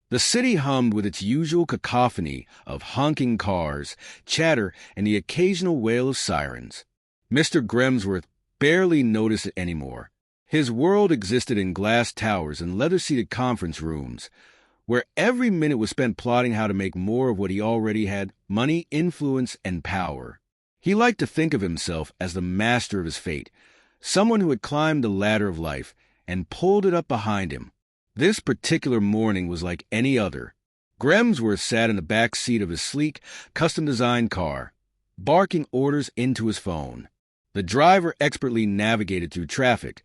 The city hummed with its usual cacophony of honking cars, chatter, and the occasional wail of sirens. Mr. Grimsworth barely noticed it anymore. His world existed in glass towers and leather-seated conference rooms, where every minute was spent plotting how to make more of what he already had: money, influence, and power. He liked to think of himself as the master of his fate, someone who had climbed the ladder of life and pulled it up behind him. This particular morning was like any other. Grimsworth sat in the back seat of his sleek, custom-designed car, barking orders into his phone. The driver expertly navigated through traffic,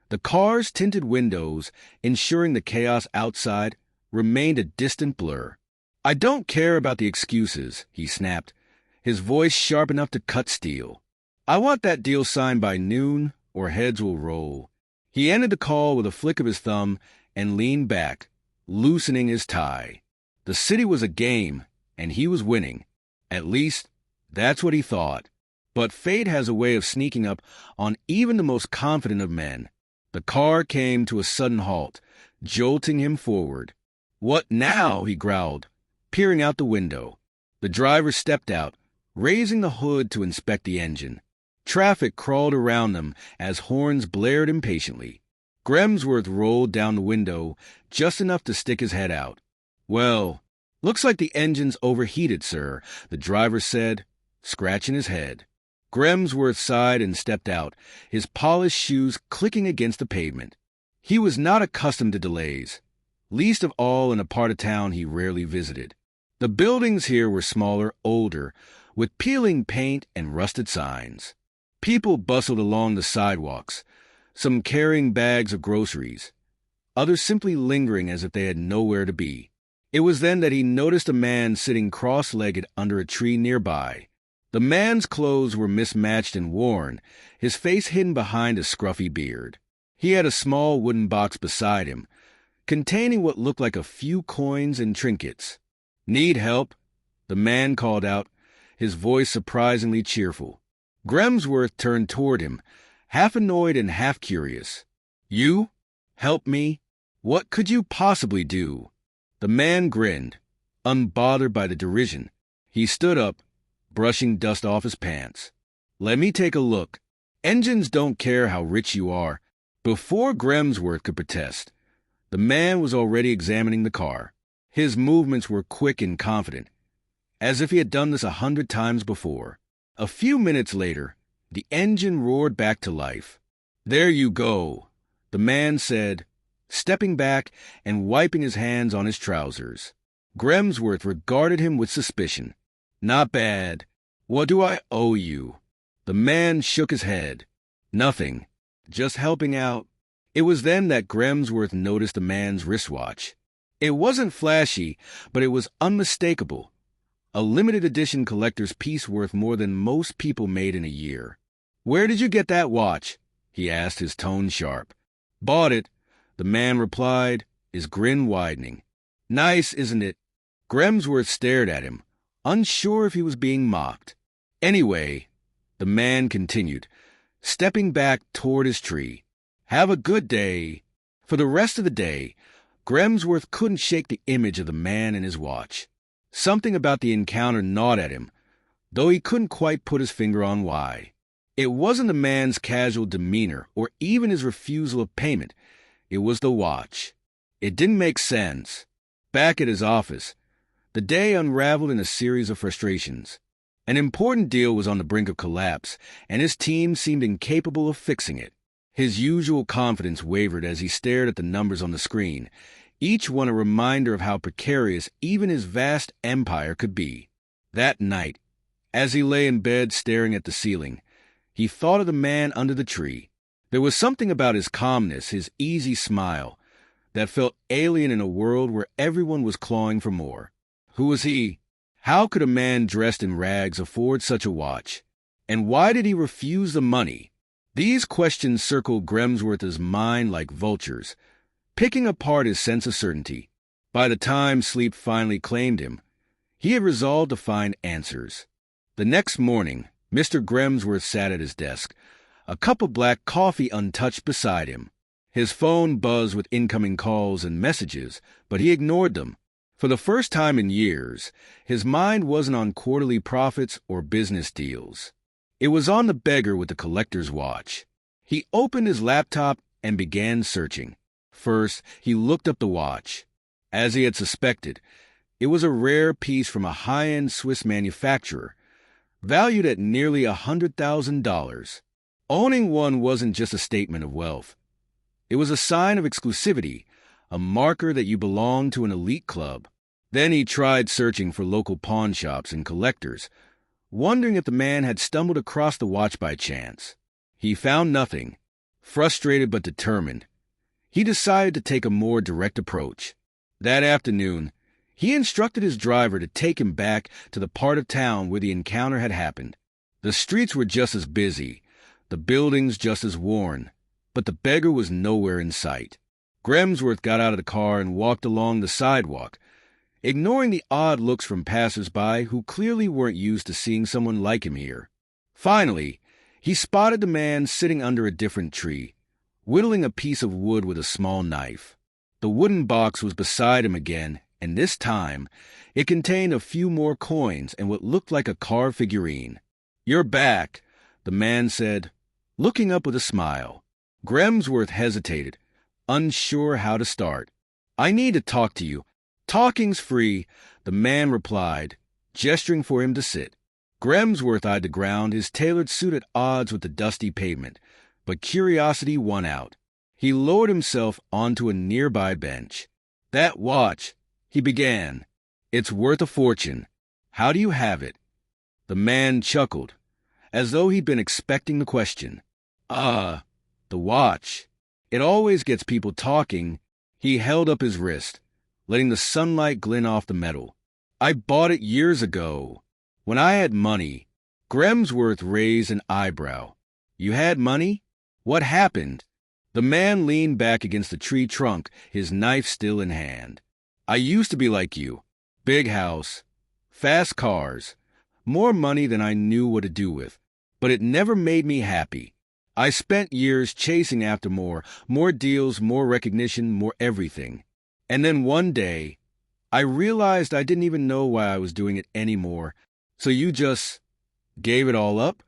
the car's tinted windows ensuring the chaos outside remained a distant blur. "I don't care about the excuses," he snapped, his voice sharp enough to cut steel. "I want that deal signed by noon, or heads will roll." He ended the call with a flick of his thumb and leaned back, loosening his tie. The city was a game, and he was winning. At least, that's what he thought. But fate has a way of sneaking up on even the most confident of men. The car came to a sudden halt, jolting him forward. "What now?" he growled, peering out the window. The driver stepped out, raising the hood to inspect the engine. Traffic crawled around them as horns blared impatiently. Grimsworth rolled down the window just enough to stick his head out. "Well, looks like the engine's overheated, sir," the driver said, scratching his head. Grimsworth sighed and stepped out, his polished shoes clicking against the pavement. He was not accustomed to delays, least of all in a part of town he rarely visited. The buildings here were smaller, older, with peeling paint and rusted signs. People bustled along the sidewalks, some carrying bags of groceries, others simply lingering as if they had nowhere to be. It was then that he noticed a man sitting cross-legged under a tree nearby. The man's clothes were mismatched and worn, his face hidden behind a scruffy beard. He had a small wooden box beside him, containing what looked like a few coins and trinkets. "Need help?" the man called out, his voice surprisingly cheerful. Grimsworth turned toward him, half annoyed and half curious. "You? Help me? What could you possibly do?" The man grinned, unbothered by the derision. He stood up, brushing dust off his pants. "Let me take a look. Engines don't care how rich you are." Before Grimsworth could protest, the man was already examining the car. His movements were quick and confident, as if he had done this 100 times before. A few minutes later, the engine roared back to life. "There you go," the man said, stepping back and wiping his hands on his trousers. Grimsworth regarded him with suspicion. "Not bad. What do I owe you?" The man shook his head. "Nothing. Just helping out." It was then that Grimsworth noticed the man's wristwatch. It wasn't flashy, but it was unmistakable. A limited edition collector's piece worth more than most people made in a year. "Where did you get that watch?" he asked, his tone sharp. "Bought it," the man replied, his grin widening. "Nice, isn't it?" Grimsworth stared at him, unsure if he was being mocked. "Anyway," the man continued, stepping back toward his tree, "have a good day." For the rest of the day, Grimsworth couldn't shake the image of the man and his watch. Something about the encounter gnawed at him, though he couldn't quite put his finger on why. It wasn't the man's casual demeanor or even his refusal of payment. It was the watch. It didn't make sense. Back at his office, the day unraveled in a series of frustrations. An important deal was on the brink of collapse, and his team seemed incapable of fixing it. His usual confidence wavered as he stared at the numbers on the screen, each one a reminder of how precarious even his vast empire could be. That night, as he lay in bed staring at the ceiling, he thought of the man under the tree. There was something about his calmness, his easy smile, that felt alien in a world where everyone was clawing for more. Who was he? How could a man dressed in rags afford such a watch? And why did he refuse the money? These questions circled Grimsworth's mind like vultures, picking apart his sense of certainty. By the time sleep finally claimed him, he had resolved to find answers. The next morning, Mr. Grimsworth sat at his desk, a cup of black coffee untouched beside him. His phone buzzed with incoming calls and messages, but he ignored them. For the first time in years, his mind wasn't on quarterly profits or business deals. It was on the beggar with the collector's watch. He opened his laptop and began searching. First, he looked up the watch. As he had suspected, it was a rare piece from a high-end Swiss manufacturer, valued at nearly $100,000. Owning one wasn't just a statement of wealth. It was a sign of exclusivity, a marker that you belonged to an elite club. Then he tried searching for local pawn shops and collectors, wondering if the man had stumbled across the watch by chance. He found nothing. Frustrated but determined, he decided to take a more direct approach. That afternoon, he instructed his driver to take him back to the part of town where the encounter had happened. The streets were just as busy, the buildings just as worn, but the beggar was nowhere in sight. Grimsworth got out of the car and walked along the sidewalk, ignoring the odd looks from passers-by who clearly weren't used to seeing someone like him here. Finally, he spotted the man sitting under a different tree, whittling a piece of wood with a small knife. The wooden box was beside him again, and this time, it contained a few more coins and what looked like a carved figurine. "You're back," the man said, looking up with a smile. Grimsworth hesitated, unsure how to start. "I need to talk to you." "Talking's free," the man replied, gesturing for him to sit. Grimsworth eyed the ground, his tailored suit at odds with the dusty pavement, but curiosity won out. He lowered himself onto a nearby bench. "That watch," he began. "It's worth a fortune. How do you have it?" The man chuckled, as though he'd been expecting the question. "Ah, the watch. It always gets people talking." He held up his wrist, letting the sunlight glint off the metal. "I bought it years ago, when I had money." Grimsworth raised an eyebrow. "You had money? What happened?" The man leaned back against the tree trunk, his knife still in hand. "I used to be like you. Big house, fast cars, more money than I knew what to do with. But it never made me happy. I spent years chasing after more deals, more recognition, more everything. And then one day, I realized I didn't even know why I was doing it anymore. So you just gave it all up?"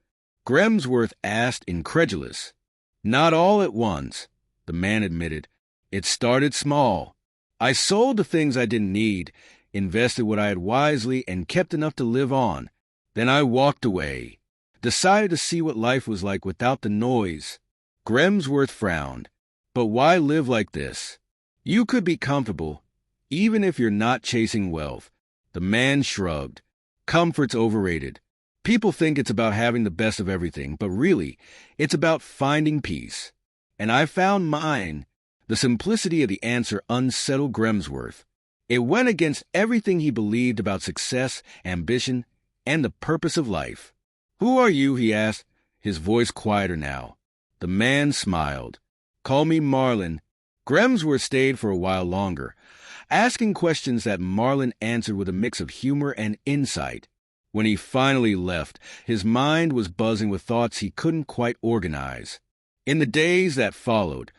Grimsworth asked, incredulous. "Not all at once," the man admitted. "It started small. I sold the things I didn't need, invested what I had wisely, and kept enough to live on. Then I walked away, decided to see what life was like without the noise." Grimsworth frowned. "But why live like this? You could be comfortable, even if you're not chasing wealth." The man shrugged. "Comfort's overrated. People think it's about having the best of everything, but really, it's about finding peace. And I found mine." The simplicity of the answer unsettled Grimsworth. It went against everything he believed about success, ambition, and the purpose of life. "Who are you?" he asked, his voice quieter now. The man smiled. "Call me Marlin." Grimsworth stayed for a while longer, asking questions that Marlin answered with a mix of humor and insight. When he finally left, his mind was buzzing with thoughts he couldn't quite organize. In the days that followed,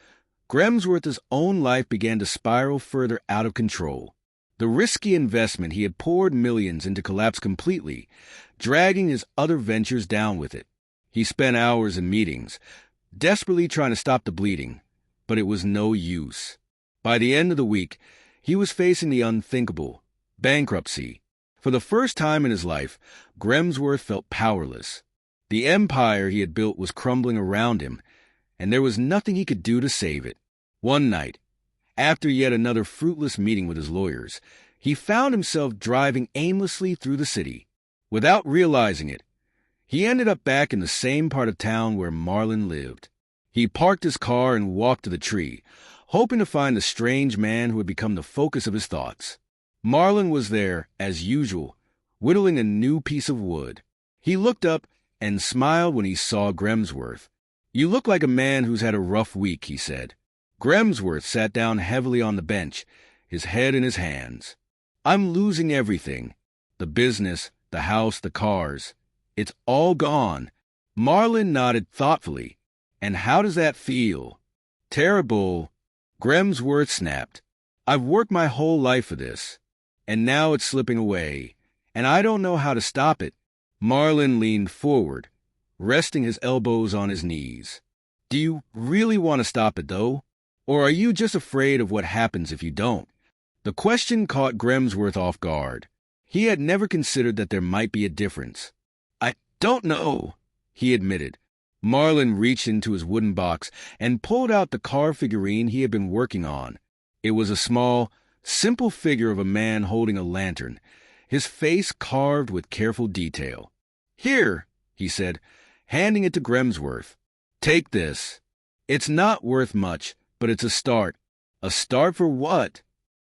Grimsworth's own life began to spiral further out of control. The risky investment he had poured millions into collapsed completely, dragging his other ventures down with it. He spent hours in meetings, desperately trying to stop the bleeding, but it was no use. By the end of the week, he was facing the unthinkable, bankruptcy. For the first time in his life, Grimsworth felt powerless. The empire he had built was crumbling around him, and there was nothing he could do to save it. One night, after yet another fruitless meeting with his lawyers, he found himself driving aimlessly through the city. Without realizing it, he ended up back in the same part of town where Marlin lived. He parked his car and walked to the tree, hoping to find the strange man who had become the focus of his thoughts. Marlin was there, as usual, whittling a new piece of wood. He looked up and smiled when he saw Grimsworth. "You look like a man who's had a rough week," he said. Grimsworth sat down heavily on the bench, his head in his hands. "I'm losing everything. The business, the house, the cars. It's all gone." Marlin nodded thoughtfully. "And how does that feel?" "Terrible," Grimsworth snapped. "I've worked my whole life for this. and now it's slipping away, and I don't know how to stop it." Marlin leaned forward, resting his elbows on his knees. "Do you really want to stop it, though? Or are you just afraid of what happens if you don't?" The question caught Grimsworth off guard. He had never considered that there might be a difference. "I don't know," he admitted. Marlin reached into his wooden box and pulled out the car figurine he had been working on. It was a small, simple figure of a man holding a lantern, his face carved with careful detail. "Here," he said, handing it to Grimsworth. "Take this. It's not worth much, but it's a start." "A start for what?"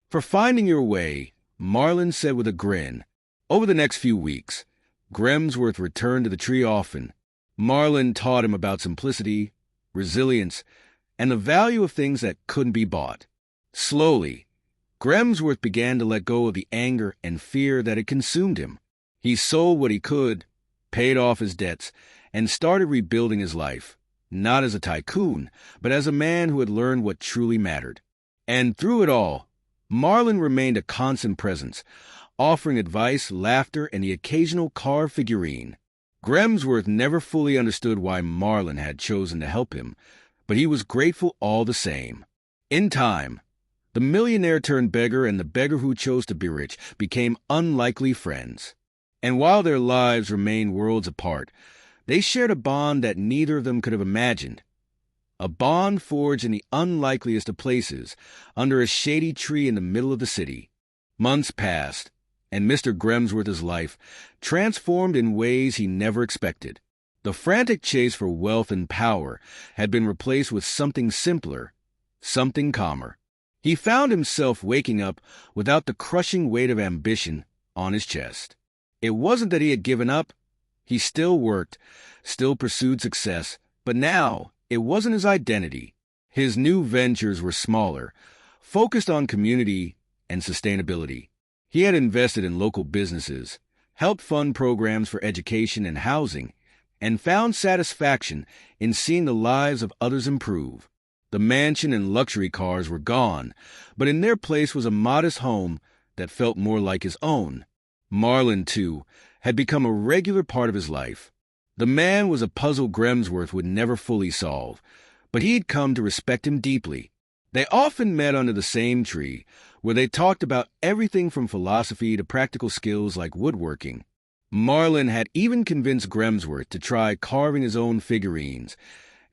"For finding your way," Marlin said with a grin. Over the next few weeks, Grimsworth returned to the tree often. Marlin taught him about simplicity, resilience, and the value of things that couldn't be bought. Slowly, Grimsworth began to let go of the anger and fear that had consumed him. He sold what he could, paid off his debts, and started rebuilding his life, not as a tycoon, but as a man who had learned what truly mattered. And through it all, Marlin remained a constant presence, offering advice, laughter, and the occasional car figurine. Grimsworth never fully understood why Marlin had chosen to help him, but he was grateful all the same. In time, the millionaire turned beggar and the beggar who chose to be rich became unlikely friends. And while their lives remained worlds apart, they shared a bond that neither of them could have imagined. A bond forged in the unlikeliest of places, under a shady tree in the middle of the city. Months passed, and Mr. Grimsworth's life transformed in ways he never expected. The frantic chase for wealth and power had been replaced with something simpler, something calmer. He found himself waking up without the crushing weight of ambition on his chest. It wasn't that he had given up. He still worked, still pursued success, but now it wasn't his identity. His new ventures were smaller, focused on community and sustainability. He had invested in local businesses, helped fund programs for education and housing, and found satisfaction in seeing the lives of others improve. The mansion and luxury cars were gone, but in their place was a modest home that felt more like his own. Marlin, too, had become a regular part of his life. The man was a puzzle Grimsworth would never fully solve, but he'd come to respect him deeply. They often met under the same tree, where they talked about everything from philosophy to practical skills like woodworking. Marlin had even convinced Grimsworth to try carving his own figurines,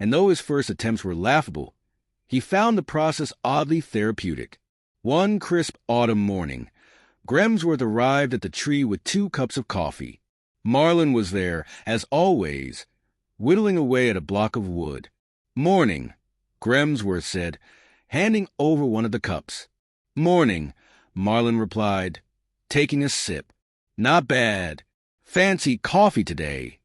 and though his first attempts were laughable, he found the process oddly therapeutic. One crisp autumn morning, Grimsworth arrived at the tree with 2 cups of coffee. Marlin was there, as always, whittling away at a block of wood. "Morning," Grimsworth said, handing over one of the cups. "Morning," Marlin replied, taking a sip. "Not bad. Fancy coffee today."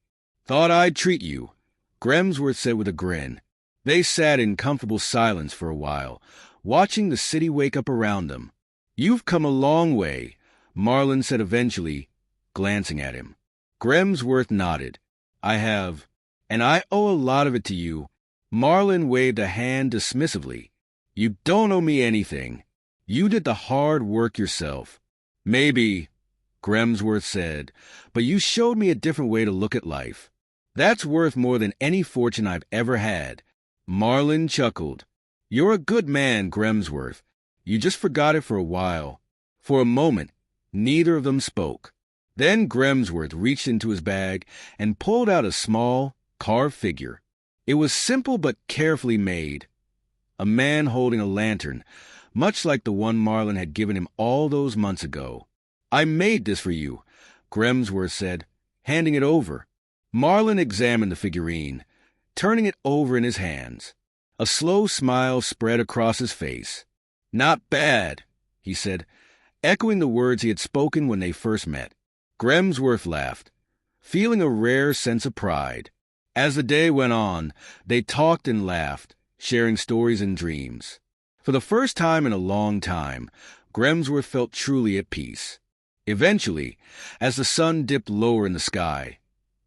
"Thought I'd treat you," Grimsworth said with a grin. They sat in comfortable silence for a while, watching the city wake up around them. "You've come a long way," Marlin said eventually, glancing at him. Grimsworth nodded. "I have, and I owe a lot of it to you." Marlin waved a hand dismissively. "You don't owe me anything. You did the hard work yourself." "Maybe," Grimsworth said, "but you showed me a different way to look at life. That's worth more than any fortune I've ever had." Marlin chuckled. "You're a good man, Grimsworth. You just forgot it for a while." For a moment, neither of them spoke. Then Grimsworth reached into his bag and pulled out a small, carved figure. It was simple but carefully made. A man holding a lantern, much like the one Marlin had given him all those months ago. "I made this for you," Grimsworth said, handing it over. Marlin examined the figurine, turning it over in his hands. A slow smile spread across his face. "Not bad," he said, echoing the words he had spoken when they first met. Grimsworth laughed, feeling a rare sense of pride. As the day went on, they talked and laughed, sharing stories and dreams. For the first time in a long time, Grimsworth felt truly at peace. Eventually, as the sun dipped lower in the sky,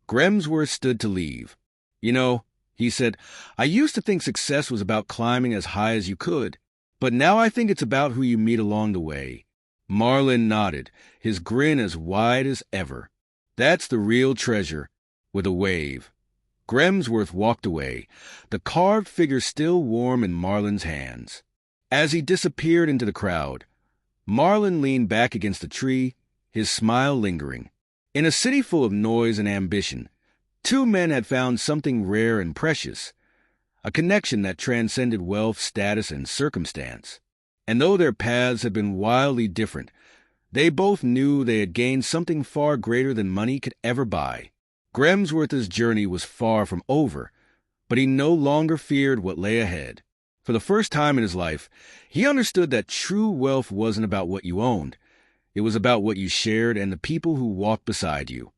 Grimsworth stood to leave. "You know," he said, "I used to think success was about climbing as high as you could, but now I think it's about who you meet along the way." Marlin nodded, his grin as wide as ever. "That's the real treasure," with a wave. Grimsworth walked away, the carved figure still warm in Marlin's hands. As he disappeared into the crowd, Marlin leaned back against a tree, his smile lingering. In a city full of noise and ambition, two men had found something rare and precious, a connection that transcended wealth, status, and circumstance. And though their paths had been wildly different, they both knew they had gained something far greater than money could ever buy. Grimsworth's journey was far from over, but he no longer feared what lay ahead. For the first time in his life, he understood that true wealth wasn't about what you owned. It was about what you shared and the people who walked beside you.